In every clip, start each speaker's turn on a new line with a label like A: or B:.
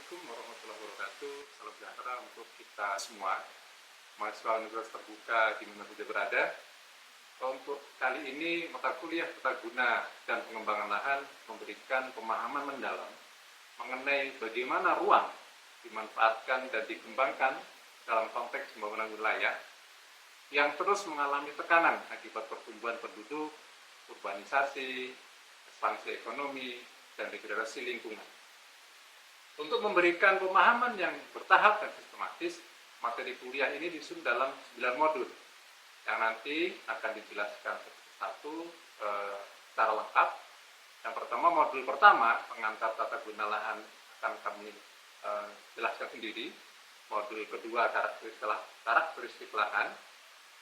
A: Assalamualaikum warahmatullahi wabarakatuh. Salam sejahtera untuk kita semua, mahasiswa Universitas Terbuka di mana saja berada. Untuk kali ini mata kuliah tata guna dan pengembangan lahan memberikan pemahaman mendalam mengenai bagaimana ruang dimanfaatkan dan dikembangkan dalam konteks pembangunan wilayah yang terus mengalami tekanan akibat pertumbuhan penduduk, urbanisasi, ekspansi ekonomi, dan degradasi lingkungan. Untuk memberikan pemahaman yang bertahap dan sistematis, materi kuliah ini disusun dalam 9 modul yang nanti akan dijelaskan satu secara lengkap. Yang pertama, modul pertama, pengantar tata guna lahan akan kami jelaskan sendiri. Modul kedua, karakteristik lahan.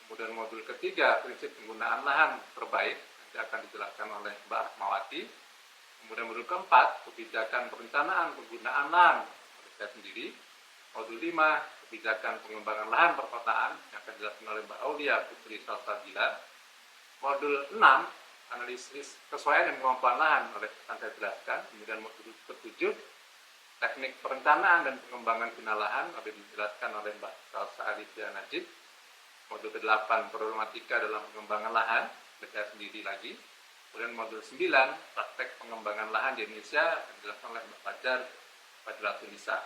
A: Kemudian modul ketiga, prinsip penggunaan lahan terbaik, nanti akan dijelaskan oleh Mbak Rahmawati. Kemudian modul keempat, kebijakan perencanaan penggunaan lahan oleh saya sendiri. Modul 5, kebijakan pengembangan lahan perkotaan yang akan dijelaskan oleh Mbak Aulia Putri Salsabila. Modul 6, analisis kesesuaian dan kemampuan lahan oleh akan saya jelaskan. Kemudian modul ke-7, teknik perencanaan dan pengembangan guna lahan akan dijelaskan oleh Mbak Salsa Alifia Najib. Modul ke-8, problematika dalam pengembangan lahan oleh saya sendiri lagi. Kemudian modul 9, praktek pengembangan lahan di Indonesia yang dijelaskan oleh Mbak Fajar Fadilatunisa.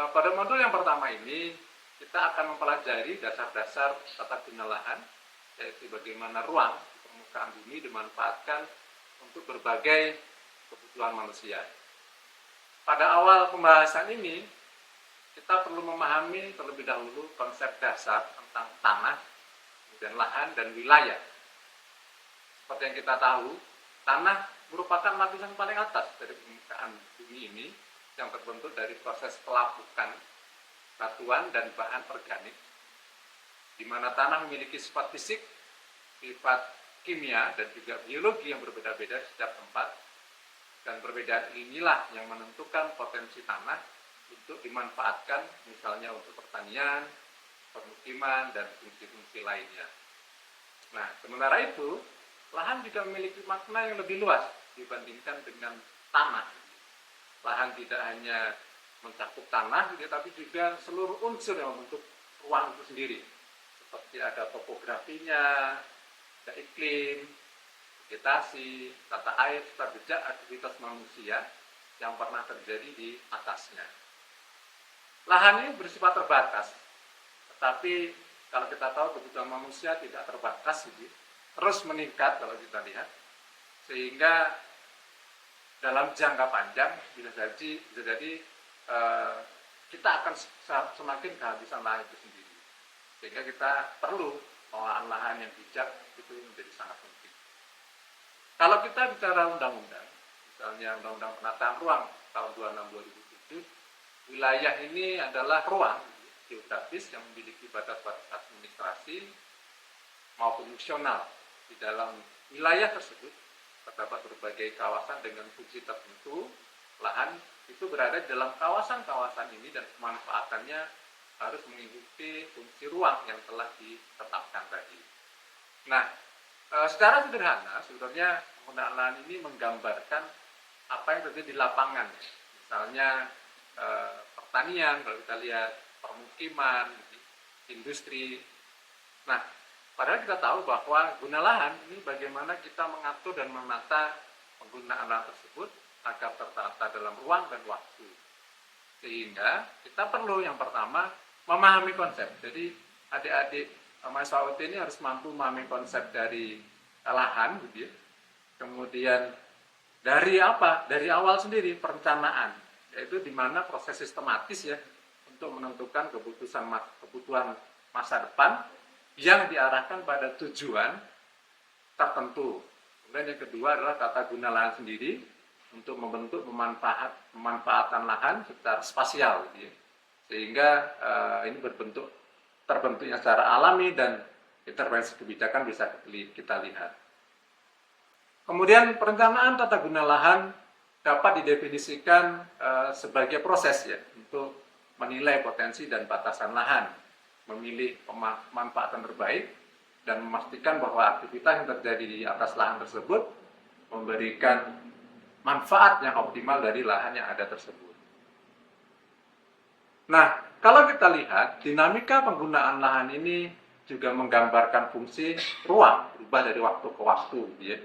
A: Pada modul yang pertama ini, kita akan mempelajari dasar-dasar tata guna lahan, yaitu bagaimana ruang di permukaan bumi dimanfaatkan untuk berbagai kebutuhan manusia. Pada awal pembahasan ini, kita perlu memahami terlebih dahulu konsep dasar tentang tanah, kemudian lahan, dan wilayah. Seperti yang kita tahu, tanah merupakan lapisan paling atas dari permukaan bumi ini yang terbentuk dari proses pelapukan batuan dan bahan organik, di mana tanah memiliki sifat fisik, sifat kimia, dan juga biologi yang berbeda-beda di setiap tempat, dan perbedaan inilah yang menentukan potensi tanah untuk dimanfaatkan, misalnya untuk pertanian, permukiman, dan fungsi-fungsi lainnya. Nah, sementara itu, lahan juga memiliki makna yang lebih luas dibandingkan dengan tanah. Lahan tidak hanya mencakup tanah, tapi juga seluruh unsur yang membentuk ruang itu sendiri. Seperti ada topografinya, ada iklim, vegetasi, tata air, serta jejak aktivitas manusia yang pernah terjadi di atasnya. Lahan ini bersifat terbatas, tetapi kalau kita tahu kebutuhan manusia tidak terbatas, terus meningkat kalau kita lihat, sehingga dalam jangka panjang bisa jadi kita akan semakin kehabisan lahan itu sendiri, sehingga kita perlu pengelolaan lahan yang bijak itu menjadi sangat penting. Kalau kita bicara undang-undang, misalnya Undang-Undang Penataan Ruang tahun 26/2007, wilayah ini adalah ruang geografis yang memiliki batas-batas administrasi maupun fungsional. Di dalam wilayah tersebut terdapat berbagai kawasan dengan fungsi tertentu. Lahan itu berada di dalam kawasan-kawasan ini dan pemanfaatannya harus mengikuti fungsi ruang yang telah ditetapkan tadi. Nah, secara sederhana sebenarnya penggunaan lahan ini menggambarkan apa yang terjadi di lapangan. Misalnya pertanian, kalau kita lihat permukiman, industri. Nah, padahal kita tahu bahwa guna lahan ini bagaimana kita mengatur dan menata penggunaan lahan tersebut agar tertata dalam ruang dan waktu. Sehingga kita perlu yang pertama memahami konsep. Jadi adik-adik mahasiswa UT ini harus mampu memahami konsep dari lahan, gitu ya. Kemudian dari apa? Dari awal sendiri perencanaan, yaitu di mana proses sistematis ya untuk menentukan kebutuhan masa depan yang diarahkan pada tujuan tertentu. Kemudian yang kedua adalah tata guna lahan sendiri untuk membentuk pemanfaatan lahan secara spasial, gitu ya. Sehingga ini terbentuknya secara alami dan intervensi kebijakan bisa kita lihat. Kemudian perencanaan tata guna lahan dapat didefinisikan sebagai proses ya untuk menilai potensi dan batasan lahan, memilih pemanfaatan terbaik, dan memastikan bahwa aktivitas yang terjadi di atas lahan tersebut memberikan manfaat yang optimal dari lahan yang ada tersebut. Nah, kalau kita lihat dinamika penggunaan lahan ini juga menggambarkan fungsi ruang berubah dari waktu ke waktu, ya.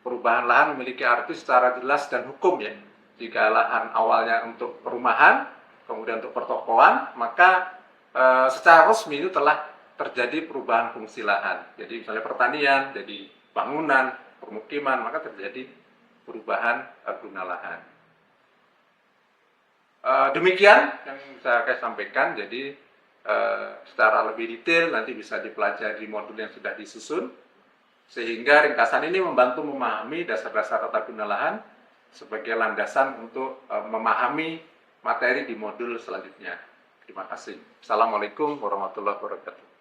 A: Perubahan lahan memiliki arti secara jelas dan hukum, ya. Jika lahan awalnya untuk perumahan, kemudian untuk pertokoan, maka secara resmi itu telah terjadi perubahan fungsi lahan. Jadi misalnya pertanian, jadi bangunan, permukiman, maka terjadi perubahan guna lahan. Demikian yang bisa saya sampaikan. Jadi secara lebih detail nanti bisa dipelajari di modul yang sudah disusun, sehingga ringkasan ini membantu memahami dasar-dasar tata guna lahan sebagai landasan untuk memahami materi di modul selanjutnya. Terima kasih. Assalamualaikum warahmatullahi wabarakatuh.